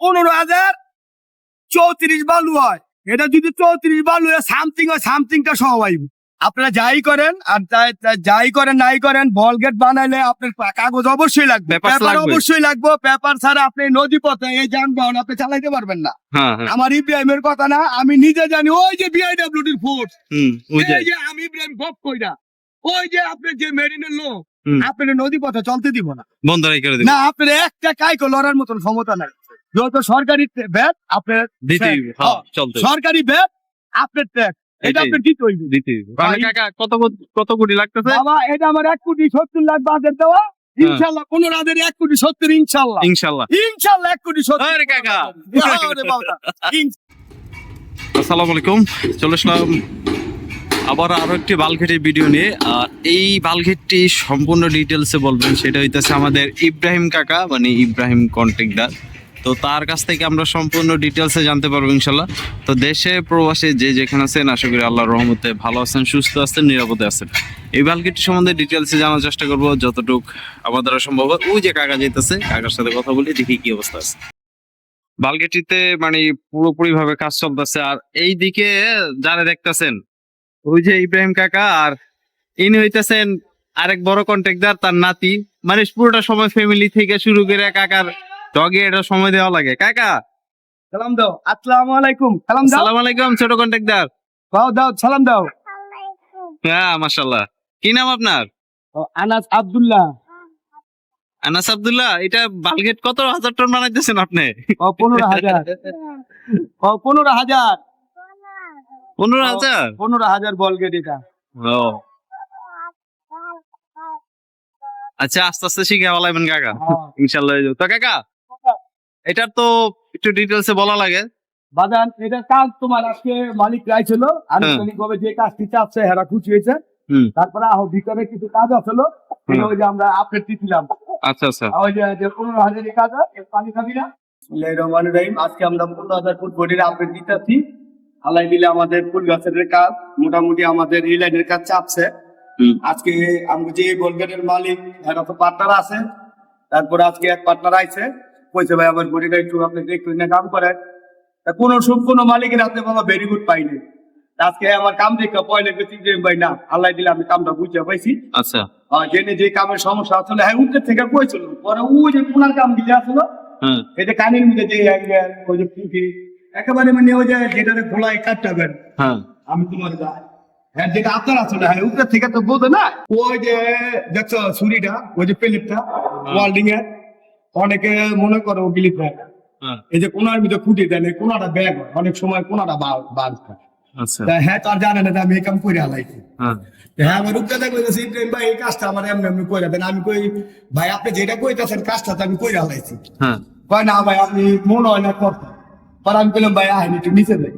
15,034 বালু হয়। এটা যদি 34 বালু হয় সামথিং হয়, সামথিংটা সবাই আপনারা যাই করেন আর যাই করেন নাই করেন, বল গেট বানাইলে আপনার কাগজ অবশ্যই লাগবে, পেপার অবশ্যই লাগবে। পেপার ছাড়া আপনি নদী পথে এই যানবাহন আপনি চালাইতে পারবেন না। আমার ইব্রাহিমের কথা না, আমি নিজে জানি। ওই যে বিআইডব্লিউডির ফোর্স, এই যে আমি ইব্রাহিম গপ কইরা, ওই যে আপনি যে মেরিনের লোক, আপনি নদী পথে চলতে দিব না, বন্ধ করে দিব না। আপনার একটা কাইকো লড়ার মতন ক্ষমতা নাই। যত সরকারি ব্যাট আপনার সরকারি ব্যাট আপনার ট্যাক্স, এটা আপনার দিতে হইবে। কত কোটি লাগতেছে বাবা? এটা আমার 1,70,00,000 বাজেট দেওয়া। ইনশাআল্লাহ 15,000 1,70,00,000 ইনশাআল্লাহ ইনশাআল্লাহ 1,70,00,000 টাকা। আসসালামু আলাইকুম, চলে আসলাম আবার আরো একটি বালঘেটের ভিডিও নিয়ে। এই বালঘেটটি সম্পূর্ণ ডিটেলসে বলবেন সেটা হইতেছে আমাদের ইব্রাহিম কাকা, মানে ইব্রাহিম কন্ট্রাক্টর। তো তার কাছ থেকে আমরা সম্পূর্ণ ডিটেলসে জানতে পারবো ইনশাল্লাহ। তো দেশে প্রবাসে যে যেখানে আছেন আশা করি আল্লাহর রহমতে ভালো আছেন, সুস্থ আছেন, নিরাপদে আছেন। এই বালঘেটটি সম্বন্ধে ডিটেলসে জানার চেষ্টা করবো যতটুকু আমার দ্বারা সম্ভব। ওই যে কাকা যেতেছে, কাকার সাথে কথা বলি, দেখি কি অবস্থা আছে। বালঘেটটিতে মানে পুরোপুরি ভাবে কাজ চলতেছে। আর এই দিকে যারা দেখতেছেন ওই যে ইব্রাহিম কাকা, আর ইনি হইতেছেন আরেক বড় কন্ট্রাক্টর, তার নাতি। মানে পুরোটা সময় ফ্যামিলি থেকে শুরু করে কাকার ডগে এটা সময় দেওয়া লাগে। কাকা সালাম দাও। আসসালামু আলাইকুম। সালাম দাও। আসসালামু আলাইকুম ছোট কন্ট্রাক্টর। দাও দাও সালাম দাও। হ্যাঁ মাশাআল্লাহ। কি নাম আপনার? আনাস আব্দুল্লাহ। আনাস আব্দুল্লাহ। এটা বালঘেট কত হাজার টন বানাইতেছেন আপনি? 15,000। 15,000 15,000 15,000 বলগেট এটা। ও আচ্ছা, আস্তে আস্তে শিখে বলাইবেন কাকা ইনশাআল্লাহ। তো কাকা এটার তো একটু ডিটেলসে বলা লাগে। বাজান এটা কাজ তোমার আজকে মালিক রাইছিল, আনুষ্ঠানিকভাবে যে কাজটি চাচ্ছে হেরা খুশি হয়েছে। তারপরে ভিতরে কিছু কাজ আসলো, ওই যে আমরা আপডেট দিছিলাম। আচ্ছা আচ্ছা, ওই যে 15,000 কাজ পানি খাবি না। রহমানুর রহিম, আজকে আমরা 15,000 ফুট বডির আপডেট দিতেছি। আল্লাহ দিলে আমাদের ফুল গাছের কাজ মোটামুটি আমাদের এই লাইনের কাজ চাপছে। আজকে আমরা যে বলগেটের মালিক এরা তো পার্টনার আছে, তারপরে আজকে এক পার্টনার আইছে, কইছে ভাই আমার বডিটা একটু আপনি দেখুন না কাম করেন। কোনো মালিকের হাতে বাবা ভেরি গুড পাইনি। আজকে আমার কাম দেখে পয়লা গেছি যে ভাই না, আল্লাহ দিলে আমি কামটা বুঝতে পাইছি। আচ্ছা, জেনে যে কামের সমস্যা আসলে হ্যাঁ উঠে থেকে কইছিল, পরে ও যে কোনার কাম দিলে আসলো, এই যে কানের মধ্যে যে ওই যে ফুটি একেবারে মানে ওই যে যেটাতে খোলায় কাটটাবেন, আমি তোমার হ্যাঁ যেটা আপনার আসলে হ্যাঁ উপরে থেকে তো বোঝে না। ওই যে দেখছো ছুরিটা, ওই যে প্লেটটা ওয়াল্ডিং এর, অনেকে মনে করো গিলিপ ব্যাগ, এই যে কোনার মধ্যে খুঁটি দেন, কোনাটা ব্যাগ হয়, অনেক সময় কোনাটা বাদ থাকে। হ্যাঁ তার জানে না আমি এই কাম করে হালাইছি। হ্যাঁ আমার উপরে কইতেছি ইব্রাহিম ভাই এই কাজটা আমার এমনি এমনি করে দেন। আমি কই ভাই আপনি যেটা কইতেছেন কাজটা তো আমি করে হালাইছি। কয় না ভাই আপনি মনে হয় না করতে। পরে আমি বললাম ভাই আহেন একটু নিচে যাই।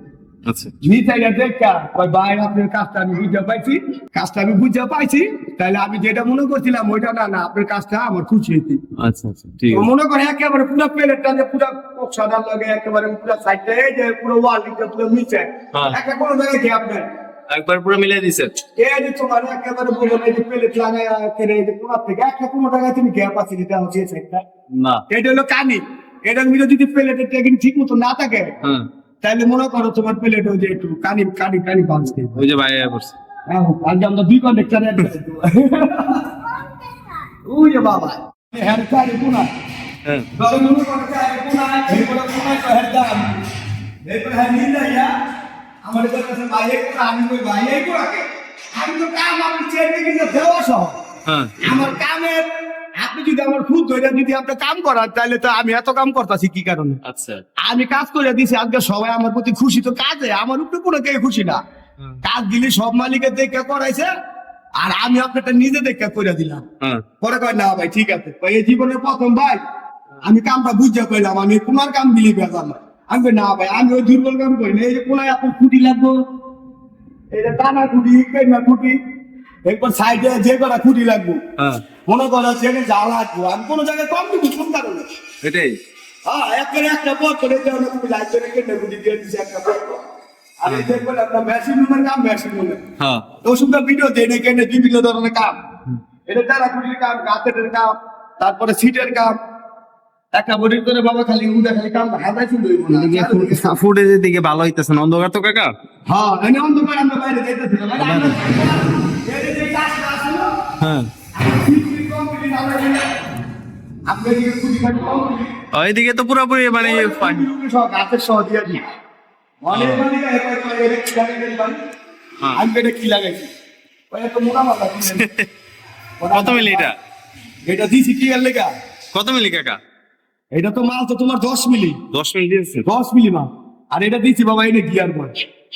কাজটা আমি বুঝতে পাইছি, তাহলে আমি যেটা মনে করছিলাম ওইটা না, না আপনার কাজটা আমার খুশি হয়েছি। মনে করে একেবারে পুরো প্লেটটা যে পুরো সাদার লাগে, একেবারে পুরো সাইডটা এই যে পুরো ওয়াল দিকে পুরো নিচে একটা কোনো জায়গায় কি আপনার একবার পুরো মিলিয়ে দিছে। এই যে তোমার একেবারে বলে এই যে প্লেট লাগায় করে এই যে পুরো থেকে একটা কোনো জায়গায় তুমি গ্যাপ আছে যেটা হচ্ছে এই সাইডটা না, এটা হলো কানি। এটার ভিতরে যদি প্লেটের ট্যাগিং ঠিক মতো না থাকে তাহলে মনে করো তোমার প্লেট ওই যে একটু কানি কানি কানি বাঁচতে ওই যে ভাই বলছে আজকে আমরা দুই কন্ডাক্টর ওই যে বাবা হ্যাঁ চারি কোনা ধরো মনে করো চারি কোনা এই কোনা কোনা তো হেড দাম এরপর হ্যাঁ নিয়ে যাই আমাদের কাছে ভাই এই কোনা আমি কই ভাই এই কোনাকে আমি তো কাম আপনি চেয়ে কিন্তু দেওয়া সহ আমার কামের আপনি যদি আমার খুদ ধরে যদি আপনি কাম করার তাহলে তো আমি এত কাম করতেছি কি কারণে? আচ্ছা আমি কাজ করে দিছি, আজকে সবাই আমার প্রতি খুশি, তো কাজে আমার উপরে কোনো কেউ খুশি না। কাজ দিলে সব মালিকের দেখে করাইছে আর আমি আপনারটা নিজে দেখে করে দিলাম। পরে কয় না ভাই ঠিক আছে, এই জীবনের প্রথম ভাই আমি কামটা বুঝতে পারলাম, আমি তোমার কাম দিলি বেজাম। আমি না ভাই আমি ওই দুর্বল কাম করি না। এই যে কোনায় আপনার খুঁটি লাগবো, এই যে টানা খুঁটি কেনা খুঁটি, এরপর সাইডে যে কটা খুঁটি লাগবো মনে করো সেখানে যা লাগবো আমি কোনো জায়গায় কম দিব কোন কারণে এটাই হ্যাঁ একবারে একটা পথ করে লাইট করে কেটে খুঁটি দিয়ে দিচ্ছে একটা পথ। আর এই দেখবেন আপনার মেশিন রুমের কাম, মেশিন রুমের ওষুধটা ভিডিও দেয় না কেন বিভিন্ন ধরনের কাম, এটা টানা খুঁটির কাম, কাঠের কাম, তারপরে সিটের কাম, একটা বডির করে বাবা খালি উদা খালি কাম হাতাই শুধু ফুটেজের দিকে ভালো হইতেছে না অন্ধকার তো কাকা। হ্যাঁ এনে অন্ধকার আমরা বাইরে যাইতেছিলাম মানে আমরা এই যে কাজটা আছে না হ্যাঁ আপনাদের দিকে খুবই কমপ্লিট ওইদিকে তো পুরোপুরি মানে সব গাছের সহ দিয়ে দিই অনেক মানে কি লাগাইছি ভাই আমি এটা কি লাগাইছি ওই একটা মোটা মাথা কত মিলি এটা? এটা দিছি কি এর লেগা কত মিলি কাকা? এটা তো মাল তো তোমার 10 মিলি 10 মিলি দিয়েছে। 10 মিলি মাল আর এটা দিছি বাবা এটা গিয়ার বই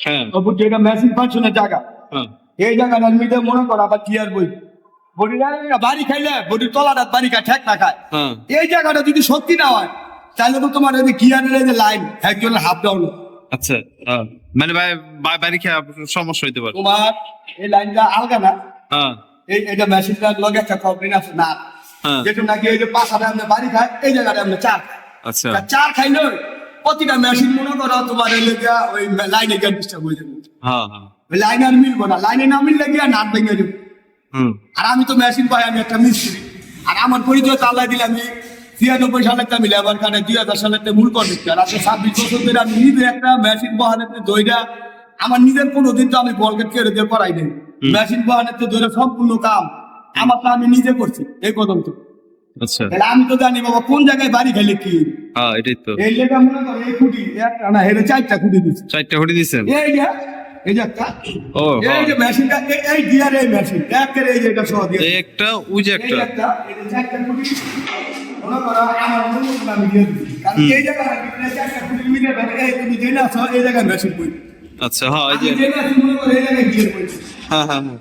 হ্যাঁ তারপর যেটা মেশিন ফাংশনের জায়গা হ্যাঁ এই জায়গাটার মধ্যে মনে করো আবার গিয়ার বই বডি বাড়ি খাইলে বডির তলাটা বাড়ি খায় ঠেক না খায় হ্যাঁ এই জায়গাটা যদি সত্যি না হয় তাহলে তো তোমার এই গিয়ারের এই যে লাইন একজনের হাফ ডাউন আচ্ছা মানে বাড়ি খেয়ে সমস্যা হইতে পারে। তোমার এই লাইনটা আলগা না হ্যাঁ এটা মেশিনটার লগে একটা কমপ্লেন আছে না হ্যাঁ যেটা নাকি এই যে পাশাটা আমরা বাড়ি খাই এই জায়গাটা আমরা চার খাই। আচ্ছা তা চার খাইলে প্রতিটা মেশিন মনে করো তোমার এই লেগে ওই লাইনে গিয়ে ডিস্টার্ব হয়ে যাবে হ্যাঁ হ্যাঁ ওই লাইনে আর মিলবো না লাইনে না মিললে গিয়ে নাট ভেঙে যাবে হুম আর আমি তো মেশিন পাই আমি একটা মিস্ত্রি আর আমার পরিচয় চালাই দিলে আমি 93 সালের টা মিলে আবার কানে 2000 সালের টা মূল কন্ডাক্টর আর 26 বছর ধরে আমি নিজে একটা মেশিন বহানেতে দইটা আমার নিজের কোনোদিন তো আমি বলগেট কেড়ে দিয়ে করাই নেই মেশিন বহানেতে ধরে সম্পূর্ণ কাম আমার তো আমি নিজে করছি এই কদম তো আচ্ছা তাহলে আমি তো জানি বাবা কোন জায়গায় বাড়ি খাইলে কি হ্যাঁ এটাই তো এই লেখা মনে করো এই খুঁটি একটা না হেরে 4টা খুঁটি দিচ্ছে 4টা হটি দিছেন। এই যে একটা ও এই যে মেশিনটা এই গিয়ার এই মেশিন একের এই যে এটা সহ দিয়ে এই একটা ওই যে এই একটা একটা এই যে 4টা খুঁটি মনে করো আমার মনে করো আমি দিয়ে দিচ্ছি কারণ এই জায়গায় ভিতরে 4টা খুঁটি মিলে এই তুমি যেটা আছো এই জায়গায় মেশিন বই আচ্ছা হ্যাঁ এই আমি যে যেটা আছি মনে করো এই জায়গায় গিয়ার বই হ্যাঁ হ্যাঁ হ্যাঁ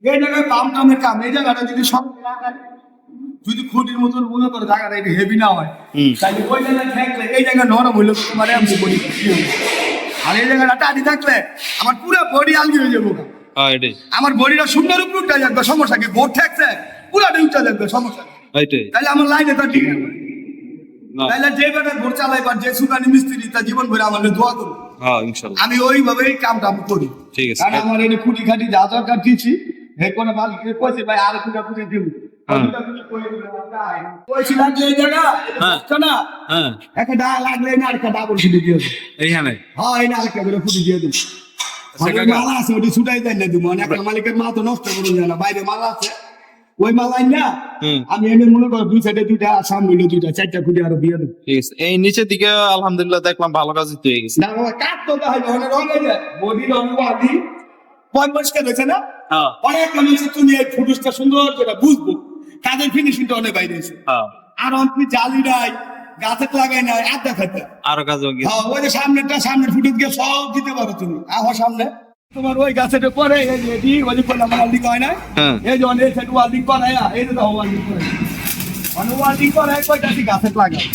এই জায়গায় পাম টামের কাম এই জায়গাটা যদি সব যদি খুঁটির মতন মনে করো জায়গাটা এটা হেভি না হয় তাহলে ওই জায়গায় থাকলে এই জায়গায় নরম হইলে তোমার আমি বলি কি হবে আর এই জায়গাটা টাটি থাকলে আমার পুরো বডি আলগি হয়ে যাবো হ্যাঁ এটাই আমার বডিটা সুন্দর উপরে উঠে যাবে সমস্যা কি বোর্ড থাকছে পুরাটা উঠে যাবে সমস্যা কি এইটাই তাহলে আমার লাইনে তো ঠিক আছে না তাহলে যে বেটা ভোট চালাইবার যে সুকানি মিস্ত্রি তা জীবন ভরে আমাদের দোয়া করুন হ্যাঁ ইনশাআল্লাহ আমি ওইভাবেই কামটা আমি করি ঠিক আছে। কারণ আমার এই খুঁটি খাটি যা দরকার দিচ্ছি এই কোনো মাল কইছে ভাই আর কুটা কুটে দিব কইছিলাম যে এই জায়গা না হ্যাঁ একটা ডা লাগলে না আরেকটা ডাবল ফুটি দিয়ে দেবো এইখানে হ্যাঁ এই না আরেকটা করে ফুটি দিয়ে দেবো মালা আছে ওটি ছুটাই দেয় না দিব মানে একটা মালিকের মাল তো নষ্ট করুন যায় না বাইরে মালা আছে ওই মালাই না আমি এনে মনে করো দুই সাইডে দুইটা সামনে দুইটা 4টা খুঁটি আরো দিয়ে দেবো ঠিক আছে। এই নিচের দিকে আলহামদুলিল্লাহ দেখলাম ভালো কাজ হয়ে গেছে। না বাবা কাজ তো হয় অনেক রঙ হয়ে যায় বডি রঙ আদি পরিষ্কার হয়েছে না হ্যাঁ অনেক মানুষ তুমি এই ফুটুসটা সুন্দর করে বুঝবো কাজের ফিনিশিংটা অনেক বাইরে এসে হ্যাঁ আর তুমি জালি নাই গাছে লাগাই নাই আর দেখাতে আরো কাজ হয়ে গেছে। হ্যাঁ ওই যে সামনের ফুটুস গিয়ে সব দিতে পারো তুমি আহো সামনে তোমার ওই গাছের পরে এই যে এটি ওই যে কোলা ওয়াল্ডিং হয় না হ্যাঁ এই যে অনেক সেট ওয়াল্ডিং করায় এই যে ওয়াল্ডিং করে অনেক ওয়াল্ডিং করায় কয়টা গাছের লাগাই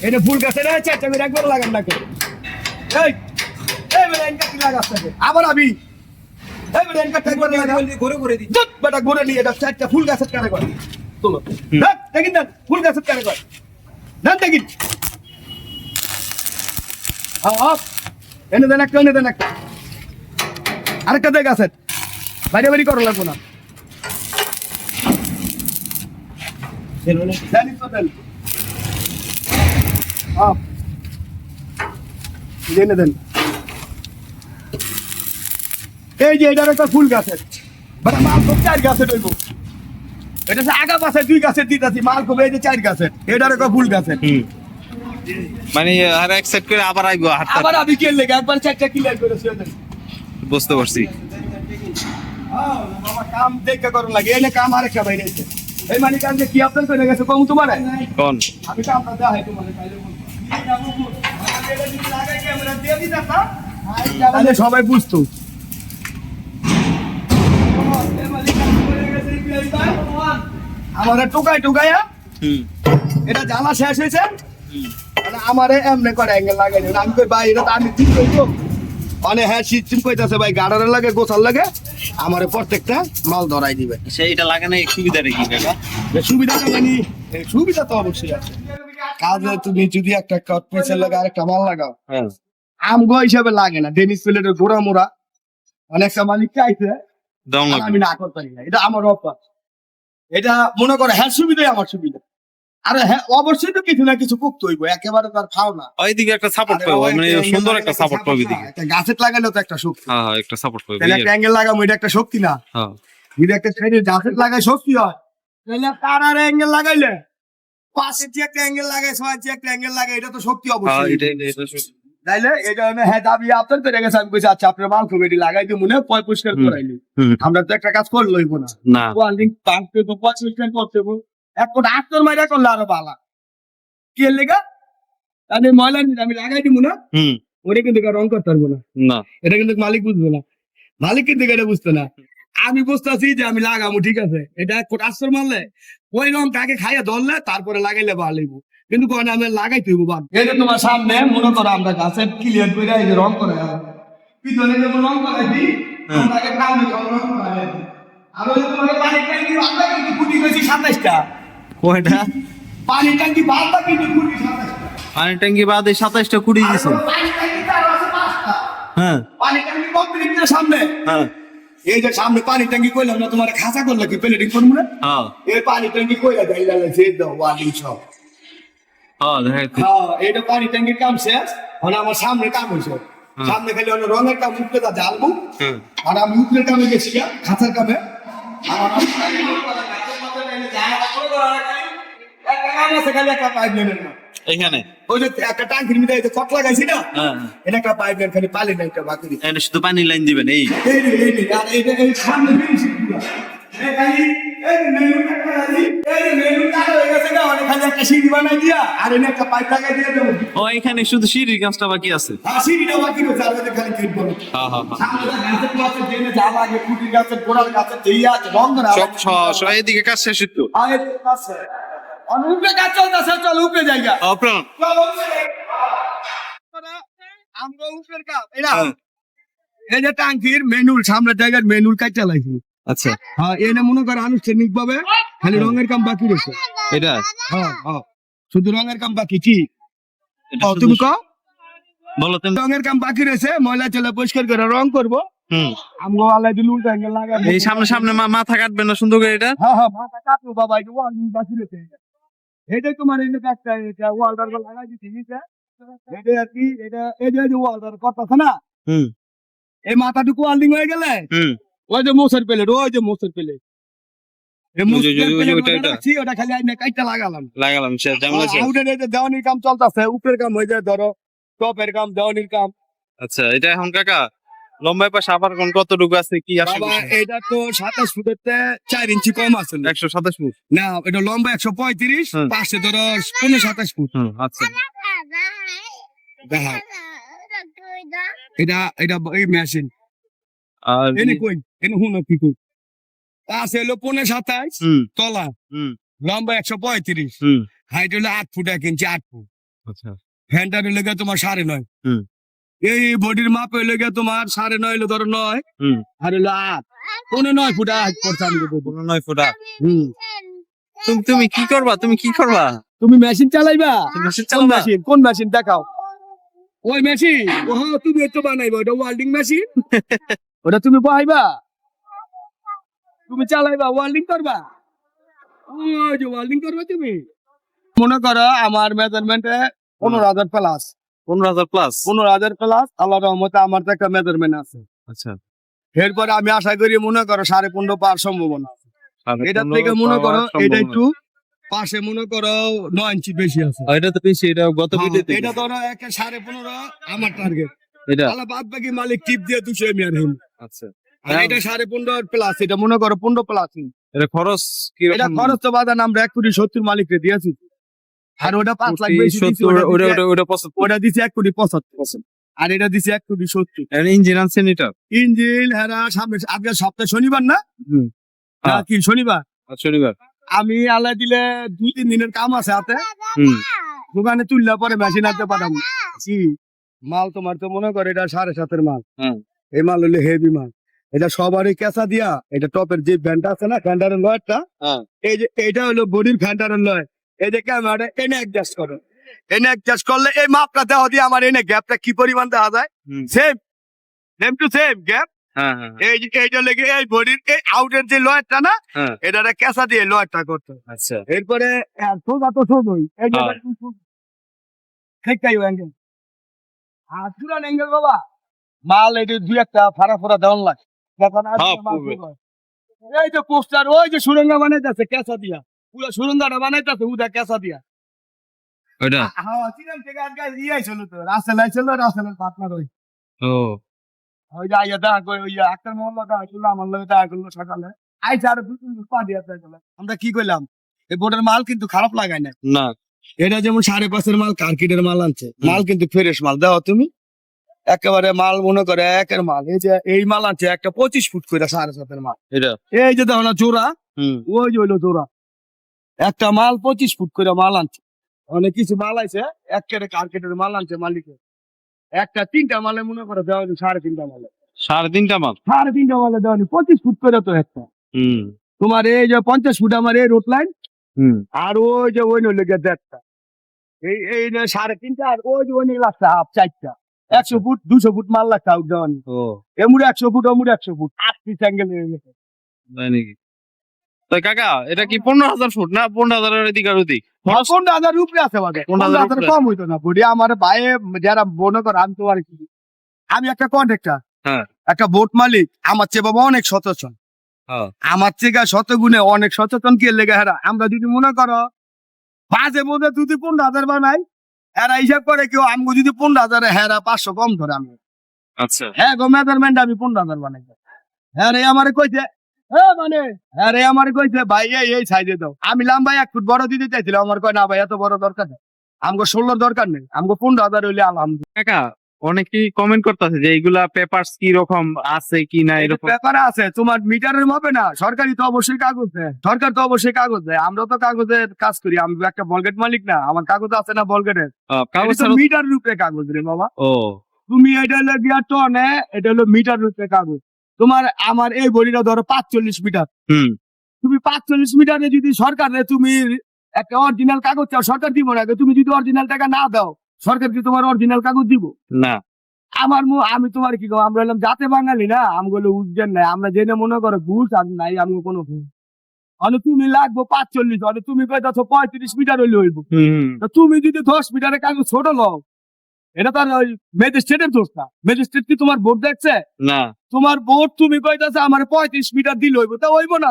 এটা ফুল গাছের চারটা করে একবার লাগান না করে এই এই বেটা এনকা কি লাগাছ থাকে আবার আমি এই বেটা এনকা একবার লাগাই ঘুরে ঘুরে দি জট বেটা ঘুরে নিয়ে এটা চারটা ফুল গাছের কারে করে তোলো দেখেন না ফুল গাছের কারে করে না দেখেন আপ এনে দেন একটা আরেকটা দেখ আছে বাইরে বাড়ি করো লাগবো না জানিস তো দেন জেনে দেন এই যে এটার একটা ফুল গাছের মানে মাল খুব 4 গাছের হইব এটা আগা পাশে 2 গাছের দিতাছি মাল খুব এই যে 4 গাছের এটার একটা ফুল গাছের মানে আর এক সেট করে আবার আইবো হাতটা আবার আমি কি লেগে একবার 4টা ক্লিয়ার করে শুয়ে দেন বুঝতে পারছি। বাবা কাম দেখে করুন লাগে এনে কাম আরেকটা বাইরে আছে এই মানে কাম যে কি আপনার করে গেছে কম তোমার কোন আমি কামটা দেখাই তোমার তাইলে তাহলে সবাই বুঝতো আমার টোকাইয়া এটা জ্বালা শেষ হয়েছে আমারে এমনি করে অ্যাঙ্গেল লাগাই আমি কই ভাই এটা তো আমি ঠিক করবো অনেক হ্যাঁ সিস্টেম কইতাছে ভাই গাড়ারের লাগে গোছার লাগে আমারে প্রত্যেকটা মাল ধরাই দিবে সেইটা লাগে না সুবিধাটা কি কাকা? সুবিধাটা মানে সুবিধা তো অবশ্যই আছে কাজে তুমি যদি একটা কট পিসের লাগে আরেকটা মাল লাগাও হ্যাঁ আমগো হিসাবে লাগে না ডেনিস প্লেটের গোড়া মোড়া অনেকটা মালিক চাইছে দাম আর লাগে আমি না করতে পারি না এটা আমার অফার এটা মনে করে হ্যাঁ সুবিধাই আমার সুবিধা আরে হ্যাঁ অবশ্যই তো কিছু না কিছু করতে হইব, একেবারে তার খাও না। ওইদিকে একটা সাপোর্ট পাবো, মানে সুন্দর একটা সাপোর্ট পাবো এদিকে। একটা গাছের লাগাইলেও তো একটা শক্তি, হ্যাঁ হ্যাঁ, একটা সাপোর্ট পাবো। তাহলে একটা অ্যাঙ্গেল লাগাবো, এটা একটা শক্তি না? হ্যাঁ যদি একটা সাইডে গাছের লাগাই শক্তি হয়, তাহলে তার আর অ্যাঙ্গেল লাগাইলে পাশে যে একটা অ্যাঙ্গেল লাগাই, ছয় যে একটা অ্যাঙ্গেল লাগাই, এটা তো শক্তি হ্যাঁ, অবশ্যই। এটা তাইলে এই কারণে হ্যাঁ দাবি আপনার তো গেছে, আমি বলছি আচ্ছা আপনার মাল খুব এটি লাগাই দিয়ে মনে হয় পরিষ্কার করাইলি, আমরা তো একটা কাজ করে লইব না, না ওয়ার্ল্ডিং পাম্পে তো পরিষ্কার করতে হবে, এখন আত্মর মাইরা করলে আরো ভালো কি এর লেগা, তাহলে ময়লা আমি লাগাই দিব না, ওটা কিন্তু রং করতে পারবো না, না এটা কিন্তু মালিক বুঝবে না, মালিক কিন্তু এটা বুঝতে না, আমি বুঝতেছি যে আমি লাগাবো ঠিক আছে, এটা আস্তর মারলে ওই রং কাকে খাইয়া ধরলে তারপরে লাগাইলে ভালো লাগবো, কিন্তু কোন আমি লাগাইতে হইব বাদ। এই যে তোমার সামনে মনে করো আমরা গাছের ক্লিয়ার করে এই যে রং করে পিছনে যেমন রং করাইছি, আমরাকে কামে রং করাইছি, আর ওই যে তোমাকে পানি ট্যাঙ্কি বাঁধা কিন্তু কুটি গেছি 27টা, ওইটা পানি ট্যাঙ্কি বাঁধা কিন্তু কুটি 27টা, পানি ট্যাঙ্কি বাদে 27টা কুড়ি দিছে। পানি ট্যাঙ্কি তার আছে 5টা, হ্যাঁ পানি ট্যাঙ্কি কমপ্লিট সামনে, হ্যাঁ এই যে সামনে পানি ট্যাঙ্কি কইলাম না তোমার খাঁচা করলে কি প্লেটিং করবো না, হ্যাঁ এই পানি ট্যাঙ্কি কইলা যাইলা সে দাও ওয়ার্ল্ডিং সব, হ্যাঁ দেখা যাচ্ছে। হ্যাঁ এটা পানি ট্যাঙ্কির কাম শেষ, মানে আমার সামনে কাম হয়েছে, সামনে খালি অন্য রঙের কাম উপরে তা জ্বালবো, আর আমি উপরের কামে গেছি খাঁচার কামে, আমার একটা কাম আছে খালি একটা পাইপ লাইনের কাম, এখানে ওই যে একটা ট্যাঙ্কির মধ্যে এই যে কট লাগাইছি না, হ্যাঁ এটা একটা পাইপ লাইন খালি পানি লাইনটা বাকি দিই। এটা শুধু পানি লাইন দিবেন এই এই রে, আর এইটা এই সামনে ফিনিশিং পুরো এই খালি এই মেনু একটা আছে, এই মেনু কাটা হয়ে গেছে না, অনেক খালি একটা সিঁড়ি বানাই দিয়া আর এনে একটা পাইপ লাগাই দিয়ে দেবো, ও এখানে শুধু সিঁড়ির কাজটা বাকি আছে। আর সিঁড়িটা বাকি রয়েছে, আর ওদের খালি কেট বলো হ্যাঁ হ্যাঁ হ্যাঁ সামনে গাছের ক্লাসে জেনে যা লাগে, কুটির গাছের গোড়ার গাছের যেই আছে রং করা সব এদিকে কাজ শেষ তো। আর এর কাছে আর উপরে কাজ চলতেছে, চলো উপরে জায়গা আপনার চলো আমরা উপরের কাজ এটা এই যে ট্যাঙ্কির মেনুল সামনে জায়গার মেনুল কাটতে লাগছে, আচ্ছা হ্যাঁ এনে মনে করে আনুষ্ঠানিক ভাবে খালি রঙের কাম বাকি রয়েছে, এটা হ্যাঁ হ্যাঁ শুধু রঙের কাম বাকি কি এটা শুধু- তুমি কও বলো তুমি। রঙের কাম বাকি রয়েছে, ময়লা চলে পরিষ্কার করে রং করবো, হুম আমরা আলাই দিল উল্টা অ্যাঙ্গেল লাগাবো, এই সামনে সামনে মাথা কাটবেন না সুন্দর করে এটা। হ্যাঁ হ্যাঁ মাথা কাটবো বাবা, এটা ওয়াল বাকি রয়েছে, এটাই তোমার এনে একটা এটা ওয়ালটার লাগাই দিচ্ছি নিচে, এটা আর কি এটা এই যে ওয়ালটার কথা না, হুম এই মাথাটুকু ওয়াল্ডিং হয়ে গেলে হুম ওই যে মোসের প্লেট, ওই যে মোসের প্লেট, ওটা খালি আইনে কাইটা লাগালাম, লাগালাম সে জামলা শেষ। আউটের এই যে দেওয়ানির কাম চলতেছে, উপরের কাম হয়ে যায় ধরো টপের কাম দেওয়ানির কাম, আচ্ছা এটা এখন কাকা লম্বায় পাশে আবার কোন কতটুকু আছে কি আশা বাবা করছেন? এটা তো 27 ফুটের 4 ইঞ্চি কম আছে না, 127 ফুট। না এটা লম্বা 135, হুম। পাশে ধরো 15-27 ফুট, আচ্ছা দেখা এটা এটা এই মেশিন আর এনে কই এনে হুনো কি কই পাশে হলো 15-27, হুম তলা হুম লম্বা 135, হুম হাইট হলো 8 ফুট 1 ইঞ্চি 8 ফুট, আচ্ছা হ্যান্ডার হলো গিয়ে তোমার 9.5, হুম এই বডির মাপ হইলে গিয়ে তোমার 9.5 হলো ধরো 9, হুম আর হলো 8 9.5 ফুট 8 করতে আমি দেবো। 9 ফুট। হুম তুমি কি করবা, তুমি কি করবা? তুমি মেশিন চালাইবা, তুমি মেশিন কোন চালাবা? মেশিন কোন মেশিন দেখাও, ওই মেশিন ও তুমি একটু বানাইবা, ওটা ওয়েল্ডিং মেশিন, ওটা তুমি বহাইবা, তুমি চালাইবা ওয়েল্ডিং করবা, ওই যে ওয়েল্ডিং করবে তুমি, মনে করো আমার মেজারমেন্টে 15,000 প্লাস, 15,000 প্লাস। 15,000 প্লাস, আল্লাহর রহমতে আমার তো একটা মেজারমেন্ট আছে, আচ্ছা এরপরে আমি আশা করি মনে করো 15.5 পাওয়ার সম্ভাবনা, এটা 15,000 থেকে মনে করো পাওয়ার এটা সম্ভাবনা। একটু পাশে মনে করো 9 ইঞ্চি বেশি আছে, এটা তো বেশি, এটা গত হ্যাঁ, ভিডিওতে এটা ধরো একটা 15.5 আমার টার্গেট, এটা তাহলে বাদ বাকি মালিক টিপ দিয়ে 200 এমএর হিম, আচ্ছা আর এটা 15.5 প্লাস, এটা মনে করো 15 প্লাস, এটা খরচ কি এটা খরচ তো বাদান আমরা 1.70 মালিককে দিয়েছি, আর ওটা 5 লাখ বেশি দিছি, 70 ওটা ওটা ওটা ওটা 75 ওটা দিছি 1.75, আর এটা দিছি 1.70, ইঞ্জিন আনছেন এটা। ইঞ্জিন হেরা সামনে আজকে সপ্তাহে শনিবার না, হুম হ্যাঁ। কি শনিবার, শনিবার। আমি আল্লাহ দিলে 2-3 দিনের কাম আছে হাতে, হুম দোকানে তুললে পরে মেশিন আনতে পাঠাম, কি মাল তোমার তো মনে করে এটা 7.5 মাল, হুম এই মাল হলে হেভি মাল, এটা সবারই কেঁচা দিয়া, এটা টপের যে ব্যান্ডটা আছে না ফ্যান্ডারের লয়টা, হ্যাঁ এই যে এটা হলো বডির ফ্যান্ডারের লয়, এই যে ক্যামেরাটা এনে অ্যাডজাস্ট করো, এনে অ্যাডজাস্ট করলে এই মাপটা দেওয়া দিয়ে আমার এনে গ্যাপটা কি পরিমাণ দেওয়া যায়, হুম সেম টু সেম গ্যাপ, হ্যাঁ হ্যাঁ এইটা লেগে এই বডির এই আউটের যে লয়ারটা না, হ্যাঁ এটা কেঁচা দিয়ে লয়ারটা করতে হয়। আচ্ছা এরপরে সোজা তো সোজই এই যে হ্যাঁ। ঠিকটাই অ্যাঙ্গেল আর চূড়ান অ্যাঙ্গেল বাবা মাল এই যে দুই একটা ফাড়া ফোড়া দেওয়ান লাগে দেখো না, হ্যাঁ, মাল পূর্বে। পূর্বে। এই যে পোস্টার ওই যে সুরঙ্গা বানাইতেছে কেঁচা দিয়া, পুরো সুরঙ্গাটা বানাইতেছে উদা কেঁচা দিয়া। ওইটা হ্যাঁ চিরাং থেকে আজকে ইয়ে ছিল তো রাসেল আইছিল, রাসেলের পার্টনার ওই ও ওই যে আইয়া দেখা করে ওই আক্তার মোহাম্মদ দেখা করলো আমার লগে দেখা করলো সকালে আইসা আর দুই তিন পা দিয়া গেল। আমরা কি করলাম এই বোটের মাল কিন্তু খারাপ লাগাই না, না এটা যেমন 5.5 মাল কার্কিটের মাল আনছে, মাল কিন্তু ফ্রেশ মাল দাও তুমি একেবারে মাল মনে করে একের মাল। এই যে এই মাল আনছে একটা 25 ফুট করে 7.5 মাল, এটা এই যে দেখো না জোড়া, হুম ওই যে হইলো জোড়া একটা মাল 25 ফুট করে মাল আনছে। অনেক কিছু মাল আছে একেবারে কার্কিটের মাল আনছে মালিকে, একটা 3টা মালে মনে করে দেওয়া 3.5 মালে, 3.5 মাল 3.5 মালে দেওয়া 25 ফুট করে তো একটা। হুম তোমার এই যে 50 ফুট আমার এই রোড লাইন, হুম আর ওই যে ওই নইলে গিয়ে 1.5টা, এই 3.5টা, আর ওই যে ওই নিয়ে লাগছে হাফ 4টা, 100 ফুট 200 ফুট মাল লাগছে আউট দেওয়ানি, ও এমুড়ে 100 ফুট অমুড়ে 100 ফুট 8 পিস অ্যাঙ্গেল হয়ে গেছে। তাই নাকি? তো কাকা এটা কি 15,000 ফুট না 15,000 এর দিক আর ওদিক? 15,000 উপরে আছে বাদে, 15,000 15,000 উপরে। কম হইতো না বুড়ি আমার ভাই যারা মনে করে আমি তোমার কি, আমি একটা কন্ট্রাক্টর, হ্যাঁ একটা বোট মালিক, আমার চেয়ে বাবা অনেক সচেতন, হ্যাঁ আমার থেকে শতগুণে অনেক সচেতন কি লেগে হেরা। আমরা যদি মনে করো বাজে বোধে যদি 15,000 বানাই, এরা হিসাব করে কেউ আমগো যদি 15,000 হেরা 500 কম ধরে আমি, আচ্ছা হ্যাঁ গো মেজারমেন্ট আমি 15,000 বানাই। হ্যাঁ রে আমারে কইছে, হ্যাঁ মানে হ্যাঁ রে আমারে কইছে ভাই এই সাইজে দাও, আমি লম্বা 1 ফুট বড় দিতে চাইছিলাম, আমার কয় না ভাই এত বড় দরকার নেই, আমগো 16 দরকার নেই, আমগো 15,000 হইলে আলহামদুলিল্লাহ। কাকা অনেকেই কমেন্ট করতেছে যে এইগুলা পেপারস কি রকম আছে কি না এরকম। ব্যাপারে আছে তোমার মিটারের মাপে না, সরকারি তো অবশ্যই কাগজ দেয়, সরকার তো অবশ্যই কাগজ দেয়, আমরা তো কাগজের কাজ করি, আমি একটা বলগেট মালিক না, আমার কাগজ আছে না বলগেটের, কাগজ এটা তো ছাড়া- মিটার রূপে কাগজ রে বাবা। ও তুমি এটা হলো গিয়া টনে, এটা হলো মিটার রূপে কাগজ। তোমার আমার এই বড়িটা ধরো 45 মিটার, হুম তুমি 45 মিটারে যদি সরকারে তুমি একটা অরিজিনাল কাগজ চাও, সরকার দিব না, তুমি যদি অরিজিনাল টাকা না দাও সরকার কি তোমার অরিজিনাল কাগজ দিব? না আমি তোমার কি কম, আমরা হলাম জাতে বাঙালি না, আমগুলো উজ্জ্বল নাই, আমরা জেনে মনে করো ঘুষ আর নাই আমগো কোনো ঘুষ। অনেক তুমি লাগবো 45, অনেক তুমি কইতাছো 35 মিটার হইলে হইব, হুম তা তুমি যদি 10 মিটারের কাগজ ছোট লও, এটা তো আর ওই ম্যাজিস্ট্রেটের দোষ না, ম্যাজিস্ট্রেট কি তোমার ভোট দেখছে? না তোমার ভোট তুমি কইতাছো আমার 35 মিটার দিলে হইব, তা হইব না।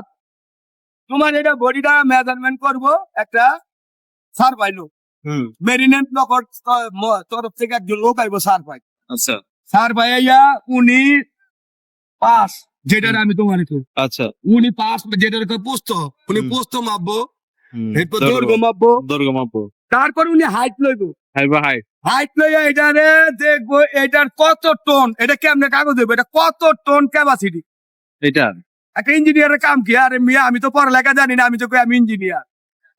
তোমার এটা বডিটা মেজারমেন্ট করবো একটা সার পাইলো, হুম মেরিনেন্ট নগর তরফ থেকে একজন লোক আইবো সার পাই, আচ্ছা সার ভাইয়া উনি পাস, যেটার আমি তোমার আচ্ছা উনি পাস যেটার পোস্ত, উনি হুম। পোস্ত মাপবো, হুম এরপর দৈর্ঘ্য মাপবো, দৈর্ঘ্য মাপবো তারপর উনি হাইট লইবো, হাই বা হাই হাইট লইয়া এটারে দেখবো এটার কত টন, এটা কেমনে কাগজ দেবো, এটা কত টন ক্যাপাসিটি। এটা একটা ইঞ্জিনিয়ারের কাম কি, আরে মিয়া আমি তো পড়ালেখা জানি না, আমি তো কই আমি ইঞ্জিনিয়ার।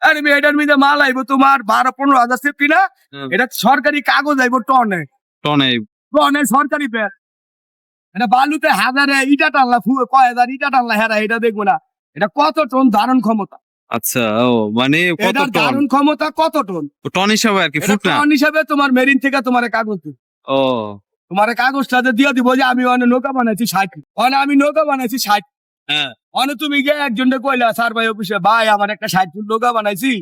আরে মিয়া এটার মধ্যে মাল আইবো তোমার 12-15 হাজার সেফটি না, হুম। এটা সরকারি কাগজ আইবো টনে, টনে টনে সরকারি ব্যাগ। এটা বালুতে হাজারে ইটা টানলা কয় হাজার ইটা টানলা হেরা এটা দেখবো না, এটা কত টন ধারণ ক্ষমতা, আচ্ছা ও মানে কত এটার টন ধারণ ক্ষমতা কত টন, টন হিসাবে আর কি এটা ফুট না টন হিসাবে তোমার মেরিন থেকে তোমার কাগজ দিবে। ও তোমার কাগজটা দিয়ে দিব যে আমি অনেক নৌকা বানাইছি 60, অনেক আমি নৌকা বানাইছি 60, হ্যাঁ অনেক তুমি গিয়ে একজনকে কইলা স্যার ভাই অফিসে ভাই আমার একটা 60 ফুট নৌকা বানাইছি,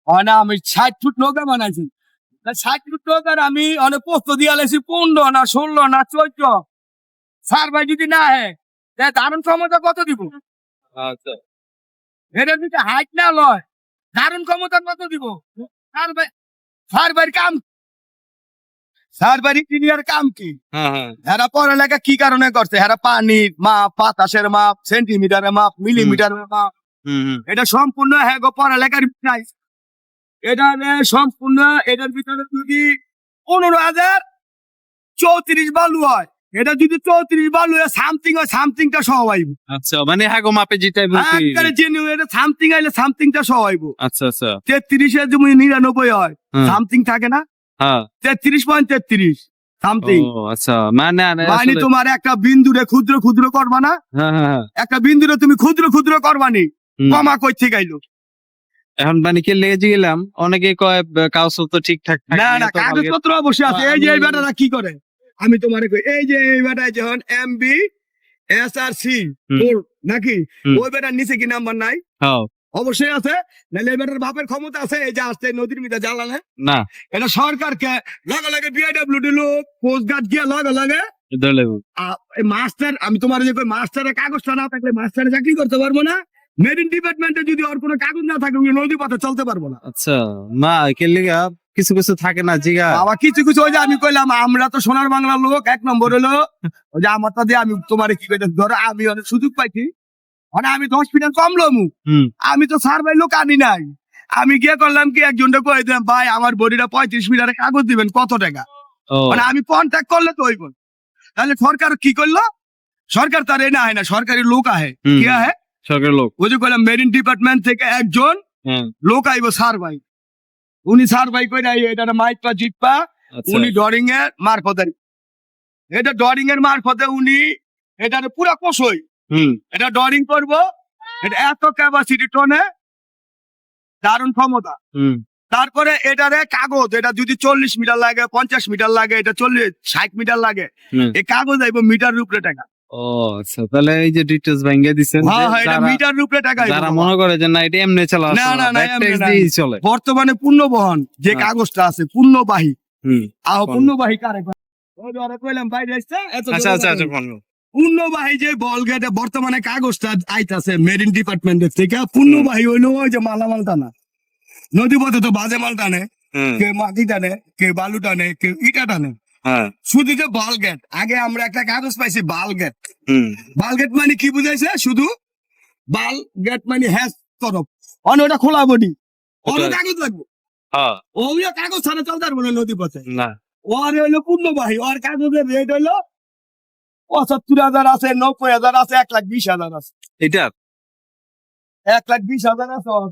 অনেক আমি 60 ফুট নৌকা বানাইছি, 60 ফুট নৌকার আমি অনেক পোস্ত দিয়ে লাইছি 15 না 16 না 14, স্যার ভাই যদি না হ্যাঁ ধারণ ক্ষমতা কত দিব, আচ্ছা এটা যদি হাইট না লয় ধারণ ক্ষমতা কত দিব? স্যার ভাই কাম, স্যার ভাই ইঞ্জিনিয়ার কাম কি, হ্যাঁ হ্যাঁ হেরা পড়ালেখা কি কারণে করছে, হেরা পানির মাপ, বাতাসের মাপ, সেন্টিমিটারের মাপ, মিলিমিটারের মাপ, হুম হুম এটা সম্পূর্ণ হ্যাঁ গো পড়ালেখার প্রাইস। এটা সম্পূর্ণ এটার ভিতরে যদি 15,034 বালু হয়, এটা যদি 34 বালু হয় সামথিং হয়, সামথিংটা সহ আইব, আচ্ছা মানে হ্যাঁ গো মাপে যেটা বলছি এটা সামথিং আইলে সামথিংটা সহ আইব। আচ্ছা আচ্ছা 33 তুমি 99 হয়, হুম। সামথিং থাকে না, হ্যাঁ 33.33 সামথিং, ও আচ্ছা মানে মানে আসলে তোমার একটা বিন্দুরে ক্ষুদ্র ক্ষুদ্র করবা না, হ্যাঁ হ্যাঁ হ্যাঁ একটা বিন্দুরে তুমি ক্ষুদ্র ক্ষুদ্র করবানি, হুম। কমা কই থেকে আইলো? এখন মানে কি লেগে গেলাম অনেকে কয় কাগজ তো ঠিকঠাক থাকে না না, না তো ভালো- কাগজপত্র অবশ্যই আছে, এই যে এই বেটারা কি করে আমি তোমারে কই, এই যে এই বেটায় যখন এমবি SRC হুম। নাকি হুম। ওই বেটার নিচে কি নাম্বার নাই? হ্যাঁ, অবশ্যই আছে। নাহলে এই বেটার বাপের ক্ষমতা আছে এই যে আসতে নদীর মধ্যে জ্বালানে। না এটা সরকারকে লগে লগে বিআইডব্লিউডি লোক কোস্ট গার্ড গিয়ে লগে লগে ধরে মাস্টার, আমি তোমার যে মাস্টারের কাগজটা না থাকলে মাস্টারে চাকরি করতে পারবো না। মেরিন ডিপার্টমেন্টে যদি ওর কোনো কাগজ না থাকে নদী পথে চলতে পারবো না। আচ্ছা না কেলিগা কিছু কিছু থাকে না জিগা বাবা কিছু কিছু ওই যে আমি কইলাম আমরা তো সোনার বাংলার লোক, এক নম্বর হলো ওই যে আমারটা দিয়ে আমি তোমার কি কইতে ধরো আমি অনেক সুযোগ পাইছি মানে আমি 10 ফিট কম লমু, হুম আমি তো সার্ভে লোক আনি নাই। আমি গিয়ে করলাম কি একজনটা কই দিলাম ভাই আমার বডিটা 35 মিটারের কাগজ দিবেন কত টাকা, ও মানে আমি কন্ট্যাক্ট করলে তো হইব। তাহলে সরকার কি করলো, সরকার তার এ না হয় না, সরকারি লোক আহে হুম। কি আহে সরকার লোক ওই যে কইলাম মেরিন ডিপার্টমেন্ট থেকে একজন হ্যাঁ লোক আইব সার্ভাই, উনি সার্ভাই কইরা এটা মাইকপা জিতপা আচ্ছা উনি ডরিং এর মারফতে, এটা ডরিং এর মারফতে উনি এটা পুরা কোষই হুম এটা ডরিং করবো, এটা এত ক্যাপাসিটি টনে দারুণ ক্ষমতা। হুম তারপরে এটারে কাগজ এটা যদি 40 মিটার লাগে 50 মিটার লাগে এটা 60 মিটার লাগে হুম। এই কাগজ আইব মিটার উপরে টাকা। ও আচ্ছা তাহলে এই যে ডিটেলস ভাঙ্গে দিছেন যে হ্যাঁ হ্যাঁ এটা যারা- মিটার উপরে টাকা আইবো যারা বাবা। মনে করে যে না এটা এমনি চলা না, না, না, এমনি না। চলে বর্তমানে পূর্ণবহন যে হ্যাঁ। কাগজটা আছে পূর্ণবাহী হুম পূর্ণবাহী কারে কয়? ওই যে ওরা কইলাম বাইরে আসছে এত আচ্ছা জোরে আচ্ছা আচ্ছা কথা বলে। পূর্ণবাহী যে বলগেটে বর্তমানে কাগজটা আইতাছে মেরিন ডিপার্টমেন্টের থেকে পূর্ণবাহী হইলো ওই যে মালামাল টানা নদী পথে তো বাজে মাল টানে, হুম কে মাটি টানে কে বালু টানে কে ইটা টানে, হ্যাঁ শুধু যে বালগেট আগে আমরা একটা কাগজ পাইছি বালগেট, হুম বালগেট মানে কি বুঝাইছে শুধু বালগেট মানে হ্যাস তরফ অন ওটা খোলা বডি ওর ওটা- কাগজ লাগবে, হ্যাঁ ওই কাগজ ছাড়া চলতে পারবো না নদী পথে। না ওর হইলো পূর্ণবাহী ওর কাগজের রেট হইলো 75,000 আছে 90,000 আছে 1,20,000 আছে এটা 1,20,000 আছে ওর।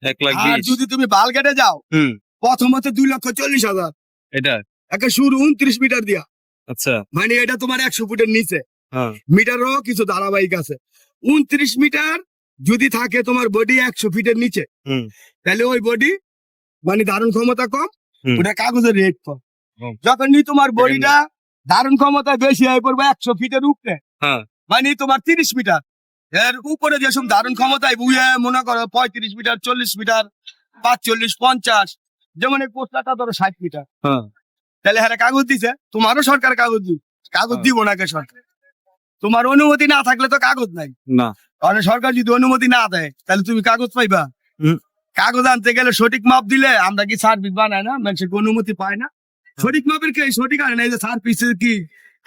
1,20,000 আর যদি তুমি বালগেটে যাও হুম প্রথমত 2,40,000 এটা একটা শুরু 29 মিটার দিয়া, আচ্ছা মানে এটা তোমার 100 ফুটের নিচে হ্যাঁ মিটারও কিছু ধারাবাহিক আছে। 29 মিটার যদি থাকে তোমার বডি 100 ফিটের নিচে হুম তাহলে ওই বডি মানে ধারণ ক্ষমতা কম, হুম। ওটা কাগজের রেট কম। হুম। যখনই তোমার বডিটা ধারণ ক্ষমতা বেশি হয়ে পড়বে 100 ফিটের উপরে হ্যাঁ মানে তোমার 30 মিটার এর উপরে যেসব ধারণ ক্ষমতায় বুয়ে মনে করো 35 মিটার 40 মিটার 45 50 যেমন এই পোস্টারটা ধরো 60 মিটার হ্যাঁ তাহলে হ্যাঁ কাগজ দিছে তোমারও সরকার কাগজ দিব, কাগজ হ্যাঁ। দিব না কে সরকার, তোমার অনুমতি না থাকলে তো কাগজ নাই। না তাহলে সরকার যদি অনুমতি না দেয় তাহলে তুমি কাগজ পাইবা, হুম। কাগজ আনতে গেলে সঠিক মাপ দিলে আমরা কি সার্ভিস বানায় না মানুষের অনুমতি পায় না, সঠিক মাপের কে সঠিক আনে না, এই যে সার্ভিস কি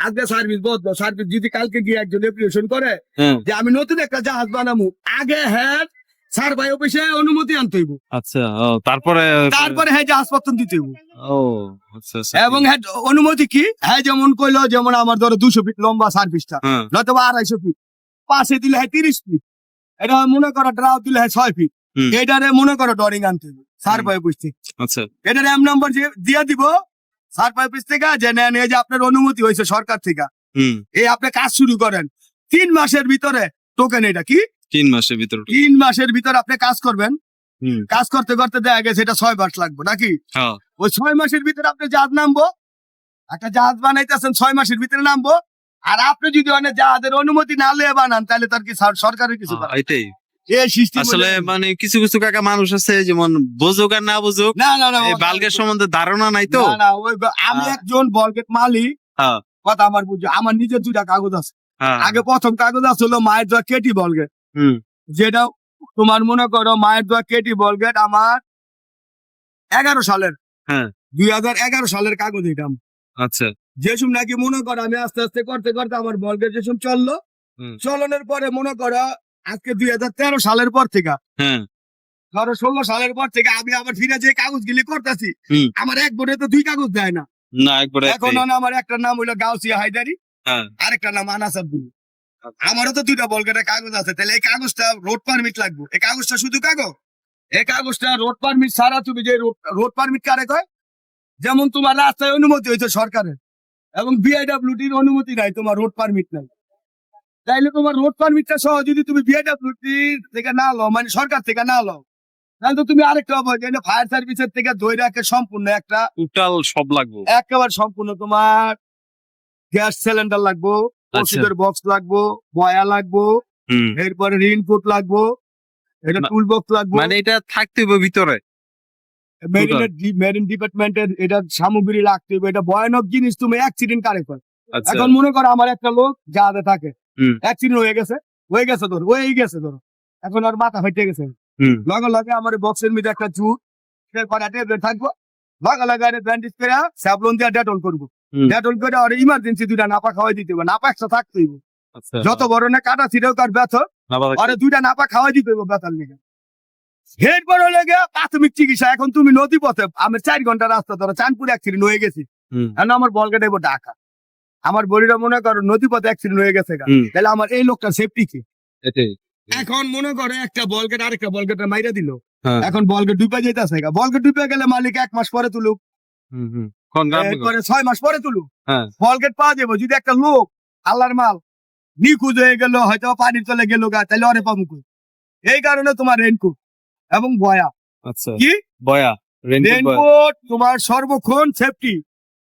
আজকে সার্ভিস বদল সার্ভিস যদি কালকে গিয়ে একজন অ্যাপ্লিকেশন করে হ্যাঁ যে আমি নতুন একটা জাহাজ বানাবো আগে হ্যাঁ সার্ভাই অফিসে অনুমতি আনতে হইব, আচ্ছা ও তারপরে তারপরে হ্যাঁ জাহাজপত্র দিতে হইব। ও আচ্ছা আচ্ছা এবং হ্যাঁ অনুমতি কি হ্যাঁ যেমন কইলো যেমন আমার ধরো 200 ফিট লম্বা সার্ভিসটা হ্যাঁ নয়তো 250 ফিট পাশে দিলে হ্যাঁ 30 ফিট, এটা মনে করো ড্রাও দিলে হ্যাঁ 6 ফিট, হুম। এটারে মনে করো ডরিং আনতে হবে সার্ভাই অফিস থেকে, আচ্ছা এটার এম নাম্বার দিয়ে দিব সার্ভাই অফিস থেকে যে নেন এই যে আপনার অনুমতি হয়েছে সরকার থেকে হুম এই আপনি কাজ শুরু করেন 3 মাসের ভিতরে টোকেন এটা কি 3 মাসের ভিতর 3 মাসের ভিতরে আপনি কাজ করবেন, হুম কাজ করতে করতে দেখা গেছে এটা 6 মাস লাগবে নাকি হ্যাঁ ওই 6 মাসের ভিতরে আপনি জাহাজ নামবো, একটা জাহাজ বানাইতেছেন 6 মাসের ভিতরে নামবো, আর আপনি যদি অনেক জাহাজের অনুমতি না লিয়ে বানান তাহলে তার কি সরকারের কিছু করার এটাই নেই। এই সিস্টেম আসলে মানে কিছু কিছু কাকা মানুষ আছে যেমন বুঝুক আর না বুঝুক না না না এই বাল্কের সম্বন্ধে ধারণা নাই তো না, না, আমি হ্যাঁ। একজন বলগেট মালিক হ্যাঁ কথা আমার বুঝছো আমার নিজের 2টা কাগজ আছে, হ্যাঁ আগে প্রথম কাগজ আসলো মায়ের দোয়া কেটি বলগেট, হুম যেটা তোমার মনে করো মায়ের দোয়া কেটি বলগেট আমার 11 সালের হ্যাঁ 2011 সালের কাগজ এটা আমার। আচ্ছা যেসব নাকি মনে করো আমি আস্তে আস্তে করতে করতে আমার বলগেট যেসব চললো হুম। চলনের পরে মনে করো আজকে 2013 সালের পর থেকে হ্যাঁ ধরো 16 সালের পর থেকে আমি আবার ফিরে যে কাগজ গুলি করতেছি হুম। আমার এক বোর্ডে তো 2 কাগজ দেয় না, না একবারে এখন আমার একটা নাম হইলো গাউসিয়া হায়দারি হ্যাঁ আরেকটা নাম আনাস আব্দুল, আমারও তো 2টা বলগেটের কাগজ আছে, তাহলে এই কাগজটা রোড পারমিট লাগবে, এই কাগজটা শুধু কাগজ, এই কাগজটা রোড পারমিট ছাড়া তুমি যে রোড পারমিট কারে কয় যেমন তোমার রাস্তায় অনুমতি হয়েছে সরকারের এবং বিআইডব্লিউটির অনুমতি নাই তোমার রোড পারমিট নাই, তাইলে তোমার রোড পারমিটটা সহ যদি তুমি বিআইডব্লিউটির থেকে না লও মানে সরকার থেকে না লও তাহলে তো তুমি আরেকটা ফায়ার সার্ভিসের থেকে ধরে রাখে সম্পূর্ণ একটা টোটাল সব লাগবে একেবারে সম্পূর্ণ তোমার গ্যাস সিলিন্ডার লাগবো ওষুধের বক্স লাগবো, বয়া লাগবো, হুম এরপরে রিনফুট লাগবো, এটা মা- টুল বক্স লাগবো, মানে এটা থাকতে হবে ভিতরে। মেরিন ডিপার্টমেন্টের এটা সামগ্রী লাগতে হবে। এটা ভয়ানক জিনিস, তুমি অ্যাক্সিডেন্ট কারে কর। আচ্ছা এখন মনে করো আমার একটা লোক যাতে থাকে, হুম অ্যাক্সিডেন্ট হয়ে গেছে ধরো, হয়েই গেছে ধরো, এখন আর মাথা ফাইটে গেছে, হুম লগে লগে আমার বক্সের মধ্যে একটা জুট ট্যাবলেট থাকবো, লগে লগে ব্যান্ডেজ করে স্যাভলন দিয়ে ডেটল করবো, হুম ডেটল করে আর ইমার্জেন্সি দুইটা নাপা খাওয়াই দিতে হবে, নাপা একটা থাকতে হইব, আচ্ছা যত বড় না কাটা ছিড়েও তার ব্যথ, না বাবা, আরে দুইটা নাপা খাওয়াই দিতে হইব ব্যথার লেগে। এরপর হলে গিয়ে প্রাথমিক চিকিৎসা, এখন তুমি নদী পথে, আমি 4 ঘন্টা রাস্তা ধরো চাঁদপুর অ্যাক্সিডেন্ট হয়ে গেছি, হুম এখন আমার বলকে দেবো ঢাকা, আমার বড়িরা মনে করো নদী পথে অ্যাক্সিডেন্ট হয়ে গেছে গা, হুম তাহলে আমার এই লোকটা সেফটি কি? এটাই এখন মনে করে একটা বলগেট আরেকটা বলগেট মাইরা দিল, হ্যাঁ এখন বলগেট ডুবে যেতেছে গা, বলগেট ডুবে গেলে মালিক 1 মাস পরে তুলুক, হুম হুম কোন গ্রাম এরপরে 6 মাস পরে তুলুক, হ্যাঁ বলগেট পাওয়া যাবো। যদি একটা লোক আল্লাহর মাল নিখোঁজ হয়ে গেল, হয়তো পানির তলে গেল গা, তাহলে অনেক পাবো কই? এই কারণে তোমার রেনকোট এবং বয়া, আচ্ছা কি বয়া রেনকোট বয়া রেনকোট তোমার সর্বক্ষণ সেফটি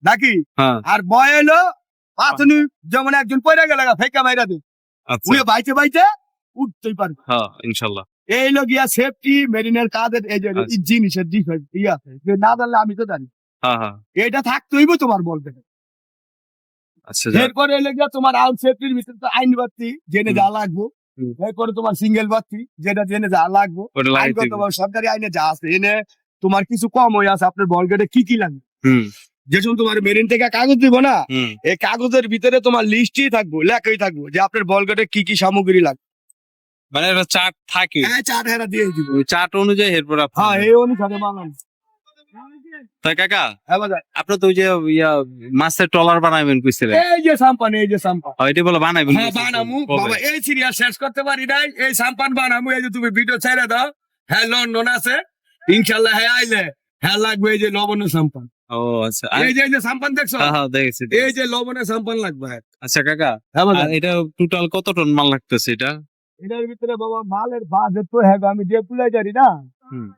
নাকি, হ্যাঁ আর বয়া হলো পাথনি, যেমন একজন পয়রা গেল গা ফেকা মাইরা দিন, আচ্ছা উনি বাইতে বাইতে উঠতেই পারবে। হ্যাঁ ইনশাল্লাহ এই লগিয়া সেফটি মেরিনের কাজের এই যে আচ্ছা। জিনিসের ডিফারেন্ট আছে, যে না জানলে আমি তো জানি, হ্যাঁ হ্যাঁ এটা থাকতে হইব তোমার বলতে। আচ্ছা যাক। এরপরে এলে গিয়া তোমার আউট সেফটির ভিতরে তো আইন বাতি জেনে হুম। যা লাগবো, হুম। এরপরে তোমার সিঙ্গেল বাতি যেটা জেনে যা লাগবো, ওটা লাগাইতে হবে। আইনগতভাবে সরকারি আইনে যা আছে এনে তোমার কিছু কম হয়ে আছে, আপনার বলগেটে কি কি লাগবে, হুম যে সময় তোমার মেরিন থেকে কাগজ দিব না, হুম এই কাগজের ভিতরে তোমার লিস্টই থাকবো, লেখাই থাকবো যে আপনার বলগেটে কি কি সামগ্রী লাগবে, মানে একটা চার্ট থাকে, হ্যাঁ চার হেরা দিয়ে দিব, ওই চার্ট অনুযায়ী এরপর হ্যাঁ এই অনুসারে বানান। তাই কাকা হ্যাঁ বাজার, আপনি তো ওই যে ইয়া মাছের ট্রলার বানাবেন কইছিলেন, এই যে সাম্পান, এই যে সাম্পান, এটা বলে বানাবেন হ্যাঁ কইছিলেন। বানামু কবে? বাবা, এই সিরিয়াল শেষ করতে পারি নাই, এই সাম্পান বানামু, এই যে তুমি ভিডিও ছেড়ে দাও, হ্যাঁ লন্ডন আছে ইনশাল্লাহ, হ্যাঁ আইলে হ্যাঁ লাগবে এই যে লবণের সাম্পান, ও আচ্ছা আর- এই যে সাম্পান দেখছো, হ্যাঁ হ্যাঁ দেখেছি এই যে লবণের সাম্পান লাগবে। আচ্ছা কাকা হ্যাঁ বাবা, আর এটা টোটাল কত টন মাল লাগতেছে এটা? এটার ভিতরে বাবা মালের বাজেট তো হ্যাঁ আমি যে তুলে জানি না, হুম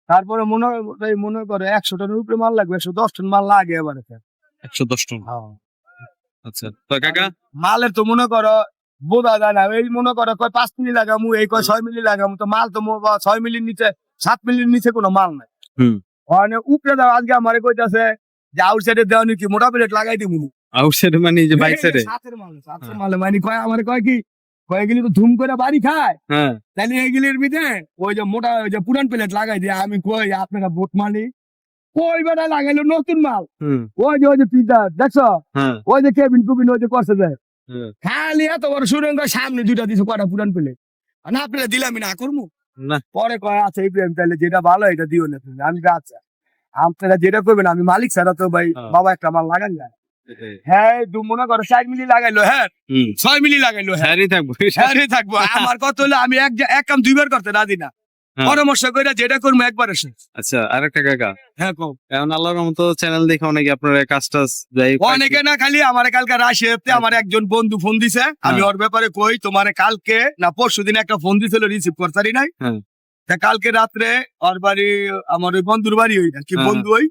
তারপরে মনে করে 100 টনের উপরে মাল লাগবে, 110 টন মাল লাগে এবারে। 110 টন আচ্ছা তো কাকা মালের তো মনে করো বোঝা যায় না, এই মনে করো কয় 5 মিলি লাগামু, এই কয় 6 মিলি লাগামু, তো মাল তো 6 মিলির নিচে 7 মিলির নিচে কোনো মাল নাই, হুম মানে উপরে দাও আজকে আমারে কইতাছে যে আউটসাইডে দেওয়া নাকি মোটা প্লেট লাগাই দিমু, আউটসাইড মানে এই যে বাইক সাইডে সাতের মালে মানে কয় আমারে কয় কি, কয় এগুলি তো ধুম করে বাড়ি খায়, হ্যাঁ তাহলে এগুলির ভিতরে ওই যে মোটা ওই যে পুরান প্লেট লাগাই দিয়ে, আমি কই আপনারা বোট মালি কই বেটা লাগাইলো নতুন মাল, হুম ওই যে পিতা দেখছো, হ্যাঁ ওই যে কেবিন কুবিন ওই যে করছে যায়, হ্যাঁ। খালি এত বড় সুরঙ্গ সামনে দুইটা দিছে কয়টা পুরান প্লেট, না প্লেট দিলাম না করবো, না পরে কয় আচ্ছা ইব্রাহিম তাহলে যেটা ভালো এটা দিও না তুমি, আমি কই, আচ্ছা আপনারা যেটা করবেন, আমি মালিক ছাড়া তো ভাই হ্যাঁ। বাবা একটা মাল লাগান যায়, এটাই। হ্যাঁ মনে করো 4 মিলি লাগাইলো, হ্যাঁ হুম 6 মিলি লাগাইলো, হ্যাঁ হ্যাঁ থাকবো হ্যাঁ রে থাকবো, আমার কত হলো আমি এক কাম দুইবার করতে রাজি না, হ্যাঁ। পরামর্শ করে যেটা করবো একবারে শেষ। আচ্ছা আরেকটা কাকা হ্যাঁ কও, এখন আল্লাহর মতো চ্যানেল দেখে অনেকে আপনার কাজ টাজ যাই অনেকে না খালি আমার কালকে রাশিয়াতে আমার একজন বন্ধু ফোন দিছে, আমি হ্যাঁ। ওর ব্যাপারে কই তোমার কালকে না পরশুদিন একটা ফোন দিছিল, রিসিভ করতারি নাই, হ্যাঁ। তা কালকে রাত্রে ওর বাড়ি আমার ওই বন্ধুর বাড়ি ওই কি হ্যাঁ। বন্ধু ওই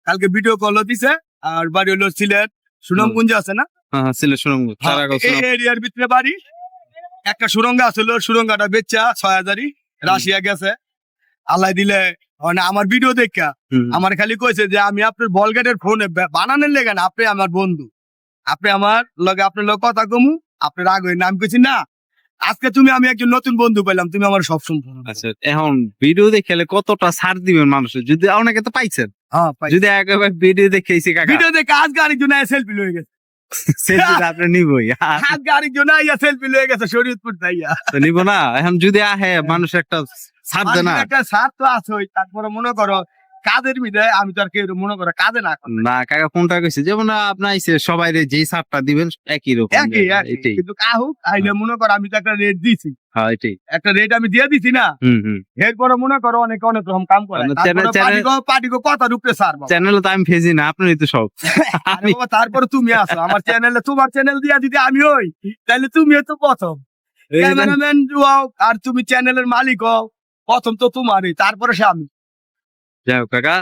কালকে ভিডিও কল দিছে, আর বাড়ি হলো সিলেট সুনামগঞ্জ আছে না, হ্যাঁ হ্যাঁ সিলেট সুনাম এই এরিয়ার ভিতরে বাড়ি, একটা সুরঙ্গ আসলো, সুরঙ্গটা বেচা 6000 রাশিয়া গেছে, আল্লাহ দিলে মানে আমার ভিডিও দেখা আমার খালি কইছে যে আমি আপনার বলগেটের ফোনে বানানোর লেগে না, আপনি আমার বন্ধু, আপনি আমার লগে আপনার লগে কথা কমু, আপনার রাগ হই না, আমি কইছি না আজকে তুমি আমি একজন নতুন বন্ধু পেলাম, তুমি আমার সব সম্পূর্ণ। আচ্ছা এখন ভিডিও দেখে কতটা ছাড় দিবেন মানুষের, যদি অনেকে তো পাইছেন, হ্যাঁ যদি একবার ভিডিও দেখেছি কাকা ভিডিও দেখে আজকে আরেকজন সেলফি লয়ে গেছে, সেলফি আপনি নিবই আজকে আরেকজন সেলফি লয়ে গেছে শরীয়তপুর তাইয়া, তো নিব না, এখন যদি আহে মানুষ একটা ছাড় দেয় না, একটা স্বার্থ আছে, তারপরে মনে করো কাজের বিদায় আমি তো আর কেউ মনে করো কাজে না করতে। না কাকা কোনটা কইছে, যেমন আপনার আইছে সবাই যেই ছাড়টা দিবেন একই রকম একই এটাই কিন্তু কাহুক আইলে মনে করো আমি তো একটা রেট দিছি, হ্যাঁ এটাই একটা রেট আমি দিয়ে দিছি না, হুম এরপরে মনে করো অনেক অনেক রকম কাম করে, পার্টিগো কথা রূপে সার চ্যানেলে তো আমি ফেজি না, আপনারই তো সব আমি তারপরে তুমি আসো আমার চ্যানেলে, তোমার চ্যানেল দিয়া যদি আমি হই তাহলে তুমিও তো প্রথম ক্যামেরাম্যান হও, আর তুমি চ্যানেলের মালিক হও, প্রথম তো তোমারই, তারপরে সে আমি। যাই হোক কাকা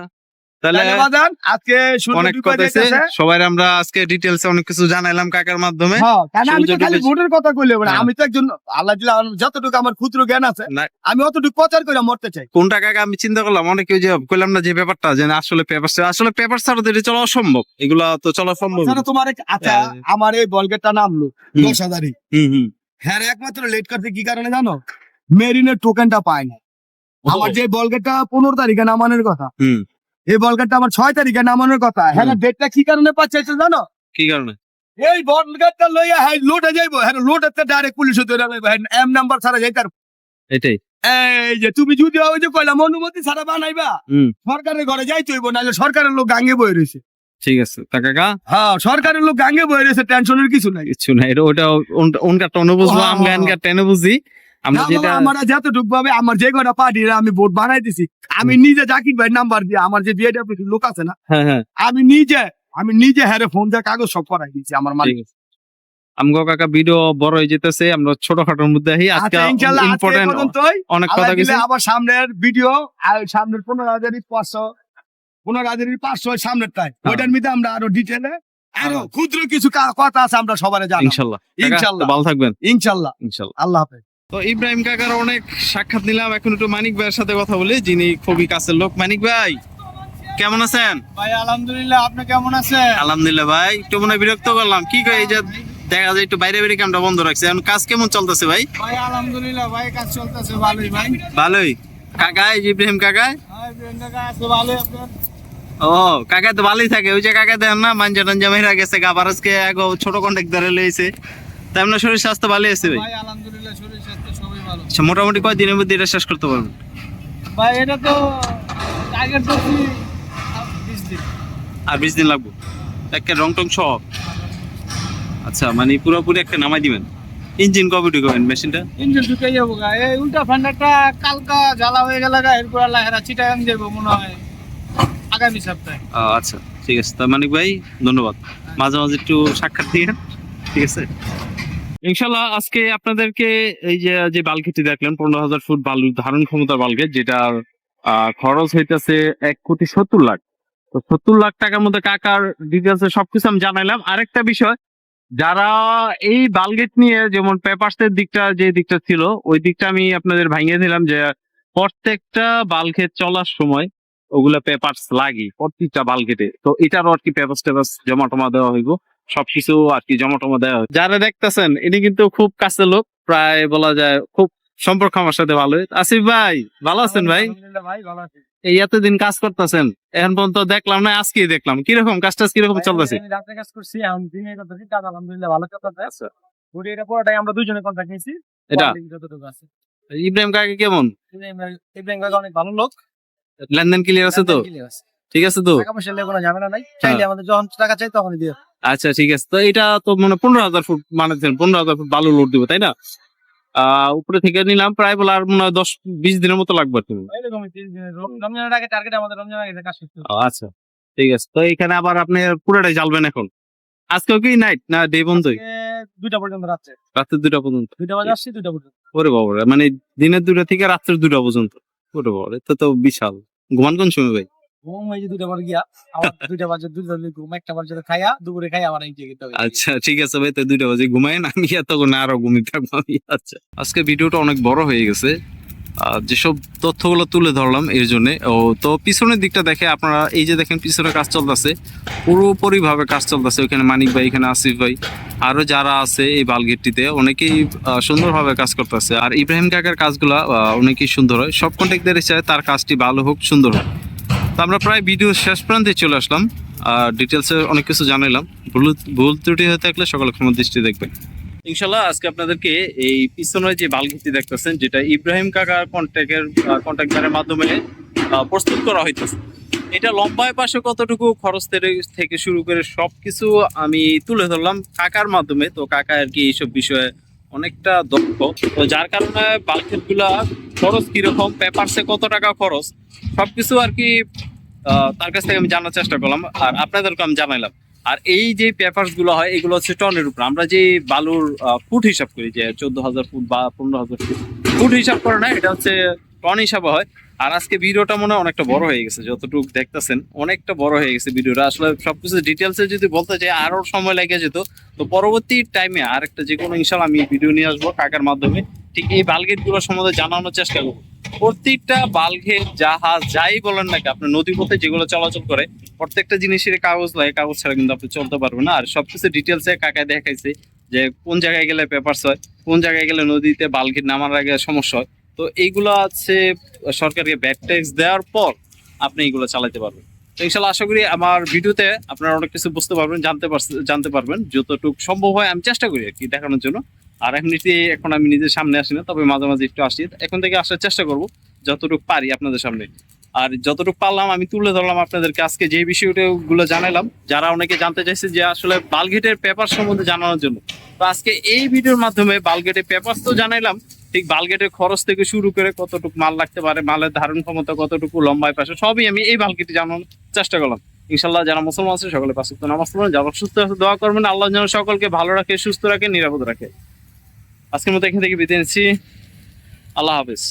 তাহলে তাহলে বাজান আজকে সূর্য অনেক ডুবে কথা হয়েছে, যাইতেছে। সবাই আমরা আজকে ডিটেলসে অনেক কিছু জানাইলাম কাকার মাধ্যমে। হ্যাঁ, কারণ আমি তো সূর্য খালি ডুবে- ভোটের কথা কইলে হবে না। হ্যাঁ। আমি তো একজন আল্লাহ দিলে যতটুকু আমার ক্ষুদ্র জ্ঞান আছে না, আমি অতটুকু প্রচার করে মরতে চাই। কোনটা কাকা আমি চিন্তা করলাম, অনেকে ওই যে কইলাম না যে ব্যাপারটা যে না, আসলে পেপার ছাড়া তো এটা চলা অসম্ভব, এগুলা তো চলা সম্ভব না। স্যার, তোমার আচ্ছা হ্যাঁ। আমার এই বলগেটটা নামলো হুম। 10,000-ই। হুম। হ্যাঁ, একমাত্র লেট করতে কি কারণে জানো? মেরিনের টোকেনটা পায় না। আমার যে বলগেটটা 15 তারিখে নামানোর কথা, হুম। এই বলগেটটা আমার 6 তারিখে নামানোর কথা। হ্যাঁ, ডেটটা কি কারণে পাচ্ছে জানো? কি কারণে? এই বলগেটটা লইয়া হ্যাঁ লোটে যাইবো, হ্যাঁ লোটেতে ডাইরেক্ট পুলিশে ধরে যাইবো, হ্যাঁ এম নাম্বার ছাড়া যাইতার। এটাই। এই যে তুমি যদি ওই যে কইলাম অনুমতি ছাড়া বানাইবা, হুম। সরকারের ঘরে যাইতে হইব, নাহলে সরকারের লোক গাঙ্গে বয়ে রয়েছে। ঠিক আছে তা কাকা, হ্যাঁ, সরকারের লোক গাঙ্গে বয়ে রয়েছে, টেনশনের কিছু নাই। কিছু না, এটা ওটা ওনকার টনে বুঝবো, হ্যাঁ, আমি গানকার টেনে বুঝি। আমরা না যেটা বাবা, আমার যতটুকু ভাবে আমার যে কটা পার্টি আমি ভোট বানাই দিছি, আমি নিজে জাকির ভাই নাম্বার দিয়ে আমার যে বিএডব্লিউ লোক আছে না, হ্যাঁ হ্যাঁ আমি নিজে হ্যারে ফোন দিয়ে কাগজ সব করাই দিয়েছি আমার মালিক। ঠিক আছে। আমগো কাকা ভিডিও বড় হয়ে যেতেছে, আমরা ছোটখাটোর মধ্যে আছি আজকে। আচ্ছা, ইনশাআল্লাহ আজকে এই ইম্পর্টেন্ট পর্যন্তই। অনেক আল্লাহ কথা দিলে কিছু। আবার সামনের ভিডিও আর সামনের 15,500 সামনের টাই হ্যাঁ। ওইটার মধ্যে আমরা আরো ডিটেলে আরো ক্ষুদ্র কিছু কথা আছে আমরা সবারে জানাবো ইনশাল্লাহ কাকা, ইনশাল্লাহ। তো ভালো থাকবেন ইনশাল্লাহ। ইনশাল্লাহ। আল্লাহ হাফেজ। তো ইব্রাহিম কাকার অনেক সাক্ষাৎ নিলাম, এখন একটু মানিক ভাইয়ের সাথে কথা বলি, যিনি খুবই কাছের লোক। মানিক ভাই কেমন আছেন? ভাই আলহামদুলিল্লাহ, আপনি কেমন আছেন? আলহামদুলিল্লাহ ভাই, একটু মনে হয় বিরক্ত করলাম, কি কই এই যে দেখা যায় একটু বাইরে বাইরে কামটা বন্ধ রাখছে, এখন কাজ কেমন চলতেছে ভাই? ভাই আলহামদুলিল্লাহ, ভাই কাজ চলতেছে ভালোই ভাই। ভালোই কাকা, এই যে ইব্রাহিম কাকা। ভাই প্রিয়াঙ্কা কাজ আছে ভালোই আপনার? ও কাকা তো ভালোই থাকে, ওই যে কাকা দেন না মাঞ্জা টাঞ্জা মেরা গেছে, গাবার আজকে ছোট কন্ট্যাক্ট ধরে লইছে, তাই আপনার শরীর স্বাস্থ্য ভালোই আছে ভাই? ভাই আলহামদুলিল্লাহ, শরীর স্বাস্থ্য সবই ভালো। আচ্ছা, মোটামুটি কয় দিনের মধ্যে এটা শেষ করতে পারবেন? ভাই এটা তো টার্গেট করছি 20 দিন। আর 20 দিন লাগবে একটা রং টং সব? আচ্ছা, মানে পুরোপুরি একটা নামাই দিবেন। ইঞ্জিন কবে ঢুকাবেন মেশিনটা? ইঞ্জিন ঢুকে যাবো গা, এই উল্টা ফ্যান্ডারটা কালকা জ্বালা হয়ে গেল গা, এরপর আল্লাহ হেরা চিটাগাং যাবো মনে হয় আগামী সপ্তাহে। আচ্ছা ঠিক আছে, তা মানিক ভাই ধন্যবাদ, মাঝে মাঝে একটু সাক্ষাৎ দিয়ে, ঠিক আছে ইনশাল্লাহ। আজকে আপনাদেরকে এই যে বালকেটি দেখলেন 15,000 ফুট বালুর ধারণ ক্ষমতার বালকেট, যেটার খরচ হইতেছে 1,70,00,000। তো 70 লাখ টাকার মধ্যে কাকার ডিটেলস সবকিছু আমি জানাইলাম। আরেকটা বিষয়, যারা এই বালগেট নিয়ে যেমন পেপারসের দিকটা যে দিকটা ছিল, ওই দিকটা আমি আপনাদের ভাঙিয়ে দিলাম যে প্রত্যেকটা বালগেট চলার সময় ওগুলা পেপারস লাগে প্রত্যেকটা বালগেটে। তো এটারও আর কি পেপারস টেপারস জমা টমা দেওয়া হইব, সবকিছু আর কি জমা টমা দেওয়া হইব। যারা দেখতেছেন ইনি কিন্তু খুব কাছের লোক, প্রায় বলা যায় খুব সম্পর্ক আমার সাথে ভালো। আসিফ ভাই ভালো আছেন ভাই? আলহামদুলিল্লাহ ভাই, ভালো আছি। এই এতদিন কাজ করতেছেন, এখন পর্যন্ত দেখলাম না, আজকেই দেখলাম। কিরকম কাজটা কিরকম চলতেছে? আমি রাতে কাজ করছি, এখন দিনে করতেছি, কাজ আলহামদুলিল্লাহ ভালো চলতেছে। পুরো এটা পুরোটাই আমরা দুজনে কন্ট্রাক্ট নিয়েছি। এটা quality যতটুকু আছে। ইব্রাহিম কাকা কেমন? ইব্রাহিম কাকা অনেক ভালো লোক। লেনদেন ক্লিয়ার আছে তো? clear আছে। ঠিক আছে তো? টাকা পয়সা নিয়ে কোনো ঝামেলা নাই, চাইলে আমাদের যখন টাকা চাই তখনই দিও। আচ্ছা ঠিক আছে। তো এটা তো মানে 15,000 ফুট মানেছেন, 15,000 ফুট বালু লোড দিব তাই না? উপরে থেকে নিলাম প্রায় বলে আর মনে হয় 10-20 দিনের মতো লাগবে তুমি। এরকমই 30 দিনের রমজানের আগে টার্গেট, আমাদের রমজানের আগে কাজ শেষ করতে হবে। আচ্ছা ঠিক আছে। তো এখানে আবার আপনি পুরোটাই জ্বালবেন এখন? আজকেও কি নাইট না ডে বন্ধই? আজকে 2টা পর্যন্ত রাত্রে, রাত্রে 2টা পর্যন্ত? 2টা বাজে আসছি, 2টা পর্যন্ত। ওরে বাবা রে, মানে দিনের 2টা থেকে রাত্রের 2টা পর্যন্ত? ওরে বাবা রে, তো বিশাল। ঘুমান কোন সময় ভাই? ঘুম হয়ে যে 2টা পর গিয়া আবার 2টা বাজে, 2টা ঘুম, 1টা বাজে খাইয়া দুপুরে খাইয়া আবার এই যেতে হবে। আচ্ছা ঠিক আছে ভাই, তো 2টা বাজে ঘুমায়েন, আমি এতক্ষণ আরো ঘুমিয়ে থাকবো আমি। আচ্ছা, আজকে ভিডিওটা অনেক বড় হয়ে গেছে, যেসব তথ্যগুলো তুলে ধরলাম এর জন্য। তো পিছনের দিকটা দেখে আপনারা, এই যে দেখেন পিছনে কাজ চলতেছে, পুরোপুরি ভাবে কাজ চলতেছে। ওইখানে মানিক ভাই, এখানে আসিফ ভাই, আরো যারা আছে এই বালগেটটিতে অনেকেই সুন্দরভাবে কাজ করতেছে। আর ইব্রাহিম কাকার কাজগুলা অনেকেই সুন্দর হয়, সব কন্ট্রাক্টরই চায় তার কাজটি ভালো হোক, সুন্দর হোক। তো আমরা প্রায় ভিডিও শেষ প্রান্তে চলে আসলাম, ডিটেলসে অনেক কিছু জানাইলাম। ভুল ত্রুটি হয়ে থাকলে সকলে ক্ষমা দৃষ্টি দেখবেন ইনশাল্লাহ। আজকে আপনাদেরকে এই পিছনে যে বালঘেটি দেখতেছেন, যেটা ইব্রাহিম কাকার কন্ট্রাক্টরের মাধ্যমে প্রস্তুত করা হইতেছে, এটা লম্বায় পাশে কতটুকু খরচ থেকে শুরু করে সবকিছু আমি তুলে ধরলাম কাকার মাধ্যমে। তো কাকা আর কি এইসব বিষয়ে অনেকটা দক্ষ, তো যার কারণে বালঘেট গুলা খরচ কিরকম, পেপারসে কত টাকা খরচ, সবকিছু আর কি তার কাছ থেকে আমি জানার চেষ্টা করলাম, আর আপনাদেরকে আমি জানাইলাম। আর এই যে পেপারস গুলো হয়, এগুলো হচ্ছে টনের উপর। আমরা যে বালুর ফুট হিসাব করি, যে 14,000 ফুট বা 15,000 ফুট হিসাব করে না, এটা হচ্ছে টন হিসাবে হয়। আর আজকে ভিডিওটা মনে হয় অনেকটা বড় হয়ে গেছে, যতটুকু দেখতেছেন অনেকটা বড় হয়ে গেছে ভিডিওটা। আসলে সবকিছু ডিটেলসে যদি বলতে চাই আরো সময় লেগে যেত। তো পরবর্তী টাইমে আর একটা যে কোনো ইনশাল্লাহ আমি ভিডিও নিয়ে আসবো কাকার মাধ্যমে, ঠিক এই বালগেট গুলোর সম্বন্ধে জানানোর চেষ্টা করবো। প্রত্যেকটা বালঘেট জাহাজ যাই বলেন নাকি আপনার নদী পথে যেগুলো চলাচল করে প্রত্যেকটা জিনিসের কাগজ লাগে, কাগজ ছাড়া কিন্তু আপনি চলতে পারবেন না। আর সবকিছু ডিটেলসে কাকায় দেখাইছে যে কোন জায়গায় গেলে পেপারস হয়, কোন জায়গায় গেলে নদীতে বালঘেট নামার আগে সমস্যা হয়। তো এইগুলো আছে সরকারকে ব্যাড ট্যাক্স দেওয়ার পর আপনি এগুলো চালাতে পারবেন। তো ইনশাল্লাহ আশা করি আমার ভিডিওতে আপনারা অনেক কিছু বুঝতে পারবেন, জানতে পারবেন যতটুকু সম্ভব হয় আমি চেষ্টা করি আর কি দেখানোর জন্য। আর এমনিতে এখন আমি নিজের সামনে আসি না, তবে মাঝে মাঝে একটু আসি, এখন থেকে আসার চেষ্টা করব যতটুকু পারি আপনাদের সামনে। আর যতটুকু পারলাম আমি তুলে ধরলাম আপনাদেরকে আজকে যে বিষয়গুলো জানালাম, যারা অনেকে জানতে চাইছে যে আসলে বালগেটের পেপার সম্বন্ধে জানানোর জন্য। তো আজকে এই ভিডিওর মাধ্যমে বালগেটের পেপার তো জানাইলাম, ঠিক বালগেটের খরচ থেকে শুরু করে কতটুকু মাল লাগতে পারে, মালের ধারণ ক্ষমতা কতটুকু, লম্বায় পাশে সবই আমি এই বালগেটে জানানোর চেষ্টা করলাম। ইনশাল্লাহ যারা মুসলমান আছে সকলে পাঁচ ওয়াক্ত নামাজ পড়বেন, যারা সুস্থ আছে দোয়া করবেন, আল্লাহ যেন সকলকে ভালো রাখে, সুস্থ রাখে, নিরাপদ রাখে। আজকের মতো এখান থেকে বিদায় নিচ্ছি। আল্লাহ হাফেজ।